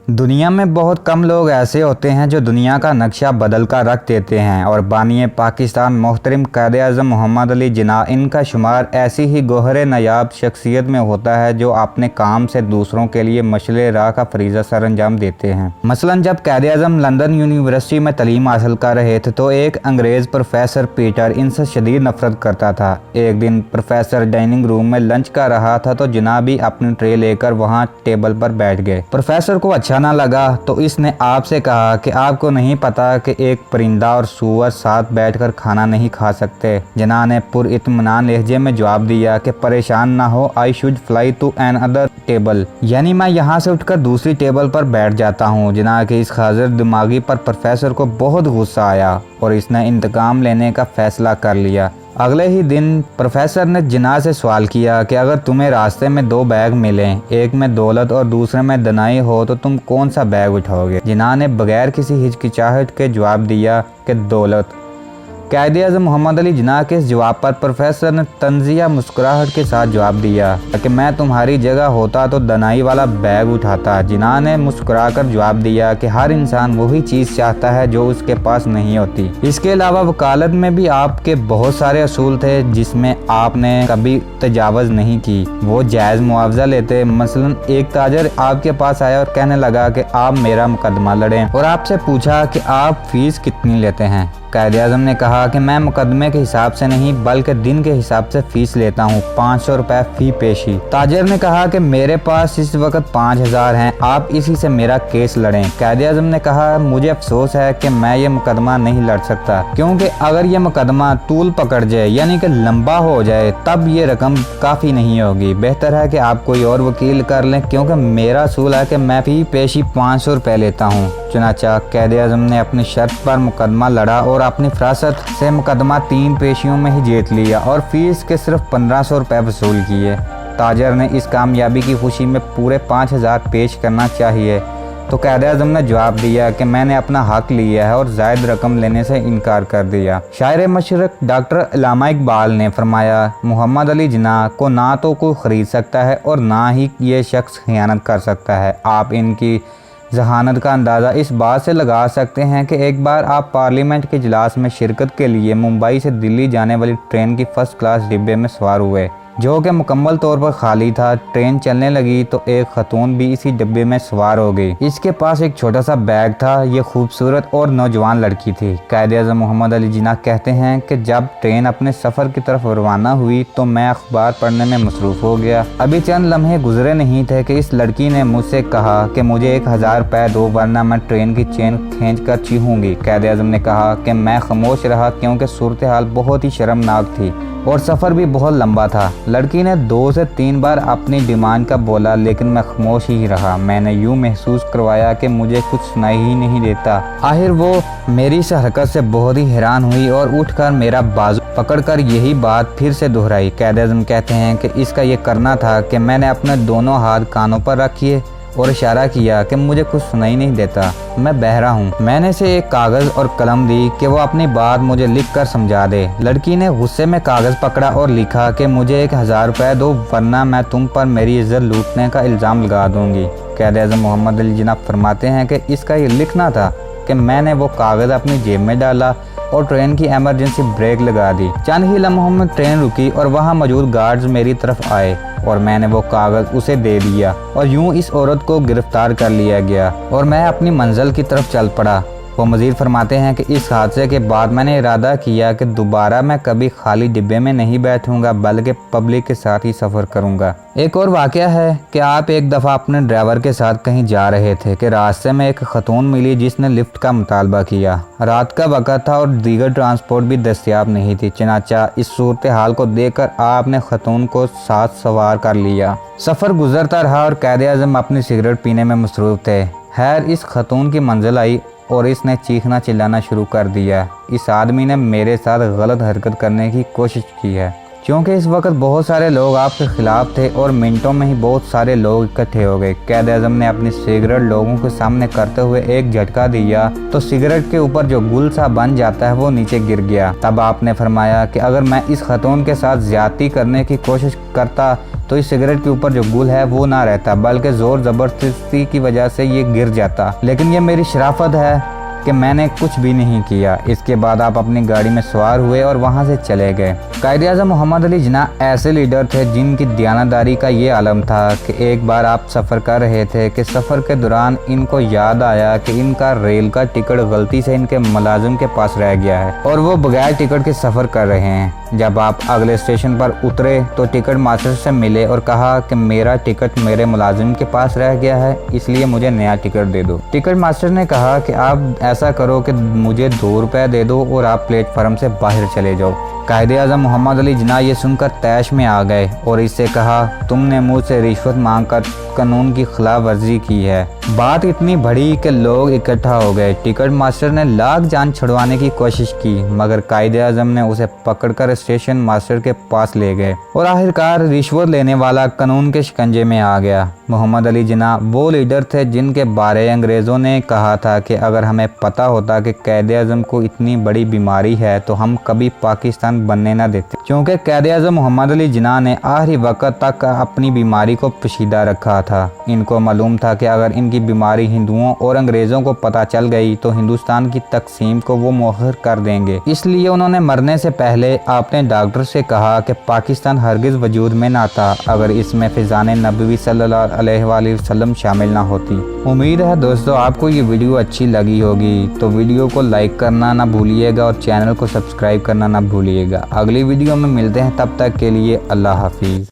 दुनिया में बहुत कम लोग ऐसे होते हैं जो दुनिया का नक्शा बदल कर रख देते हैं और बानी पाकिस्तान मोहतरम कायद-ए-आज़म मोहम्मद अली जिन्ना इनका शुमार ऐसी ही गोहरे नायाब शख्सियत में होता है जो अपने काम से दूसरों के लिए मशले राह का फरीज़ा सर अंजाम देते हैं। मसलन जब कायद-ए-आज़म लंदन यूनिवर्सिटी में तालीम हासिल कर रहे थे तो एक अंग्रेज़ प्रोफेसर पीटर इनसे शदीद नफरत करता था। एक दिन प्रोफेसर डाइनिंग रूम में लंच कर रहा था तो जिन्ना भी अपनी ट्रे लेकर वहाँ टेबल पर बैठ गए। प्रोफेसर को अच्छा ना लगा तो इसने आपसे कहा कि आपको नहीं पता कि एक परिंदा और सूअर साथ बैठकर खाना नहीं खा सकते। जिन्ना ने पुरइत्मीनान लहजे में जवाब दिया कि परेशान ना हो, I should fly to another table, यानी मैं यहाँ से उठकर दूसरी टेबल पर बैठ जाता हूँ। जिन्ना के इस हाजिर दिमागी पर प्रोफेसर को बहुत गुस्सा आया और इसने इंतकाम लेने का फैसला कर लिया। अगले ही दिन प्रोफेसर ने जिन्ना से सवाल किया कि अगर तुम्हें रास्ते में दो बैग मिलें, एक में दौलत और दूसरे में दनाई हो, तो तुम कौन सा बैग उठाओगे? जिन्ना ने बगैर किसी हिचकिचाहट के जवाब दिया कि दौलत। कायद-ए-आज़म मोहम्मद अली जिन्ना के इस जवाब पर प्रोफेसर ने तंजिया मुस्कुराहट के साथ जवाब दिया कि मैं तुम्हारी जगह होता तो दनाई वाला बैग उठाता। जिन्ना ने मुस्कुराकर जवाब दिया कि हर इंसान वही चीज़ चाहता है जो उसके पास नहीं होती। इसके अलावा वकालत में भी आपके बहुत सारे असूल थे जिसमें आपने कभी तजावज़ नहीं की, वो जायज़ मुआवजा लेते। मसलन एक ताजर आपके पास आया और कहने लगा कि आप मेरा मुकदमा लड़ें और आपसे पूछा कि आप फीस कितनी लेते हैं। कायद-ए-आज़म ने कहा कि मैं मुकदमे के हिसाब से नहीं बल्कि दिन के हिसाब से फीस लेता हूँ, 500 रुपए फी पेशी। ताजर ने कहा कि मेरे पास इस वक्त 5000 हैं, आप इसी से मेरा केस लड़ें। कायद-ए-आज़म ने कहा मुझे अफसोस है कि मैं ये मुकदमा नहीं लड़ सकता, क्योंकि अगर ये मुकदमा तूल पकड़ जाए यानी कि लंबा हो जाए तब ये रकम काफ़ी नहीं होगी। बेहतर है कि आप कोई और वकील कर लें, क्योंकि मेरा असूल है कि मैं फी पेशी 500 रुपए लेता हूँ। चुनाचा कायद-ए-आज़म ने अपनी शर्त पर मुकदमा लड़ा और अपनी फरासत से मुकदमा 3 पेशियों में ही जीत लिया और फीस के सिर्फ 1500 रुपए वसूल किए। ताजर ने इस कामयाबी की खुशी में पूरे 5000 पेश करना चाहिए, तो कायद-ए-आज़म ने जवाब दिया कि मैंने अपना हक लिया है और जायद रकम लेने से इनकार कर दिया। शायर मशरक डॉक्टर अल्लामा इकबाल ने फरमाया, मोहम्मद अली जिन्ना को ना तो कोई ख़रीद सकता है और ना ही ये शख्स खयानत कर सकता है। आप इनकी जहानत का अंदाज़ा इस बात से लगा सकते हैं कि एक बार आप पार्लियामेंट के इजलास में शिरकत के लिए मुंबई से दिल्ली जाने वाली ट्रेन की फर्स्ट क्लास डिब्बे में सवार हुए, जो कि मुकम्मल तौर पर खाली था। ट्रेन चलने लगी तो एक खतून भी इसी डिब्बे में सवार हो गई। इसके पास एक छोटा सा बैग था। ये खूबसूरत और नौजवान लड़की थी। कायद-ए-आज़म मोहम्मद अली जिन्ना कहते हैं कि जब ट्रेन अपने सफ़र की तरफ रवाना हुई तो मैं अखबार पढ़ने में मसरूफ़ हो गया। अभी चंद लम्हे गुजरे नहीं थे कि इस लड़की ने मुझसे कहा कि मुझे 1000 रुपये दो वरना मैं ट्रेन की चेन खींच कर चीखूंगी। कायद-ए-आज़म ने कहा कि मैं खामोश रहा क्योंकि सूरत हाल बहुत ही शर्मनाक थी और सफ़र भी बहुत लंबा था। लड़की ने 2 से 3 बार अपनी डिमांड का बोला, लेकिन मैं खामोश ही रहा। मैंने यूँ महसूस करवाया कि मुझे कुछ सुनाई ही नहीं देता। आखिर वो मेरी इस हरकत से बहुत ही हैरान हुई और उठकर मेरा बाजू पकड़कर यही बात फिर से दोहराई। कायद-ए-आज़म कहते हैं कि इसका ये करना था कि मैंने अपने दोनों हाथ कानों पर रखिए और इशारा किया कि मुझे कुछ सुनाई नहीं देता, मैं बहरा हूँ। मैंने इसे एक कागज़ और कलम दी कि वो अपनी बात मुझे लिख कर समझा दे। लड़की ने गुस्से में कागज़ पकड़ा और लिखा कि मुझे 1000 रुपये दो वरना मैं तुम पर मेरी इज्जत लूटने का इल्ज़ाम लगा दूंगी। कायद-ए-आज़म मोहम्मद अली जिन्ना फरमाते हैं कि इसका ये लिखना था कि मैंने वो कागज़ अपनी जेब में डाला और ट्रेन की इमरजेंसी ब्रेक लगा दी। चंद ही लम्हों में ट्रेन रुकी और वहाँ मौजूद गार्ड्स मेरी तरफ आए और मैंने वो कागज़ उसे दे दिया और यूं इस औरत को गिरफ्तार कर लिया गया और मैं अपनी मंजिल की तरफ चल पड़ा। वो मज़ीद फरमाते हैं कि इस हादसे के बाद मैंने इरादा किया कि दोबारा मैं कभी खाली डिब्बे में नहीं बैठूंगा बल्कि पब्लिक के साथ ही सफ़र करूंगा। एक और वाक़या है कि आप एक दफ़ा अपने ड्राइवर के साथ कहीं जा रहे थे कि रास्ते में एक खतून मिली जिसने लिफ्ट का मुतालबा किया। रात का वक़्त था और दीगर ट्रांसपोर्ट भी दस्तियाब नहीं थी। चनाचा इस सूरत हाल को देखकर आपने खतून को साथ सवार कर लिया। सफ़र गुजरता रहा और कायद-ए-आज़म अपनी सिगरेट पीने में मसरूफ़ थे। खैर इस खतून की मंजिल आई और इसने चीखना चिल्लाना शुरू कर दिया। इस आदमी ने मेरे साथ गलत हरकत करने की कोशिश की है। क्योंकि इस वक्त बहुत सारे लोग आपके खिलाफ थे और मिनटों में ही बहुत सारे लोग इकट्ठे हो गए। कैद आज़म ने अपनी सिगरेट लोगों के सामने करते हुए एक झटका दिया तो सिगरेट के ऊपर जो गुल सा बन जाता है वो नीचे गिर गया। तब आपने फरमाया कि अगर मैं इस खतून के साथ ज्यादती करने की कोशिश करता तो इस सिगरेट के ऊपर जो गुल है वो ना रहता, बल्कि जोर जबरदस्ती की वजह से ये गिर जाता। लेकिन ये मेरी शराफत है कि मैंने कुछ भी नहीं किया। इसके बाद आप अपनी गाड़ी में सवार हुए और वहां से चले गए। कायदे आज़म मोहम्मद अली जिन्नाह ऐसे लीडर थे जिनकी दयानतदारी का ये आलम था कि एक बार आप सफ़र कर रहे थे कि सफ़र के दौरान इनको याद आया कि इनका रेल का टिकट गलती से इनके मुलाजिम के पास रह गया है और वो बगैर टिकट के सफ़र कर रहे हैं। जब आप अगले स्टेशन पर उतरे तो टिकट मास्टर से मिले और कहा कि मेरा टिकट मेरे मुलाजिम के पास रह गया है, इसलिए मुझे नया टिकट दे दो। टिकट मास्टर ने कहा कि आप ऐसा करो कि मुझे 2 रुपए दे दो और आप प्लेटफार्म से बाहर चले जाओ। कायदे आज़म मोहम्मद अली जिन्नाह ये सुनकर तैश में आ गए और इससे कहा, तुमने मुझसे रिश्वत मांगकर कानून की खिलाफ वर्जी की है। बात इतनी बढ़ी कि लोग इकट्ठा हो गए। टिकट मास्टर ने लाख जान छुड़वाने की कोशिश की मगर कायदे आज़म ने उसे पकड़कर स्टेशन मास्टर के पास ले गए और आखिरकार रिश्वत लेने वाला कानून के शिकंजे में आ गया। मोहम्मद अली जिन्नाह वो लीडर थे जिनके बारे अंग्रेज़ों ने कहा था कि अगर हमें पता होता कि कायदे आज़म को इतनी बड़ी बीमारी है तो हम कभी पाकिस्तान बनने न देते। क्योंकि कायदे आज़म मोहम्मद अली जिन्नाह ने आखिरी वक्त तक अपनी बीमारी को पोशीदा रखा था। इनको मालूम था कि अगर इनकी बीमारी हिंदुओं और अंग्रेज़ों को पता चल गई तो हिंदुस्तान की तकसीम को वो मुअख्खर कर देंगे। इसलिए उन्होंने मरने से पहले अपने डॉक्टर से कहा कि पाकिस्तान हरगिज़ वजूद में ना था अगर इसमें फिजान नबवी सल्लल्लाहु अलैहि वसल्लम शामिल ना होती। उम्मीद है दोस्तों आपको ये वीडियो अच्छी लगी होगी, तो वीडियो को लाइक करना ना भूलिएगा और चैनल को सब्सक्राइब करना ना भूलिएगा। अगली वीडियो में मिलते हैं, तब तक के लिए अल्लाह हाफिज़।